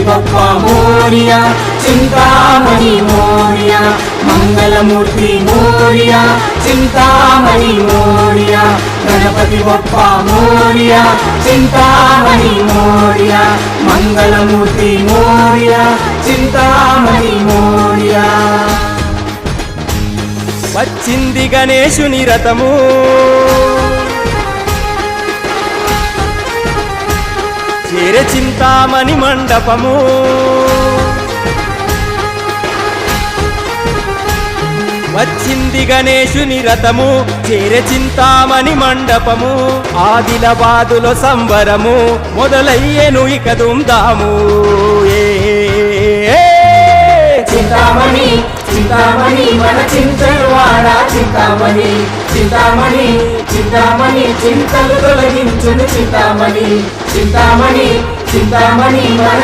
బప్ప మోరియా చింతామణి మోరియా మంగళమూర్తి మోరియా చింతామణి మోరియా గణపతి బప్ప మోరియా చింతామణి మోరియా మంగళమూర్తి మోరియా చింతామణి మోరియా వచ్చింది గణేశుని రథము చేరే చింతామణి మండపము వచ్చింది గణేశుని రథము చేరే చింతామణి మండపము ఆదిలాబాదులో సంబరము మొదలయ్యేను ఇక దుందాము చింతామణి చింతామణి మన చింతలవాడ చింతామణి చింతామణి చింతామణి చింతలు తొలగించును చింతామణి చింతామణి చింతామణి మన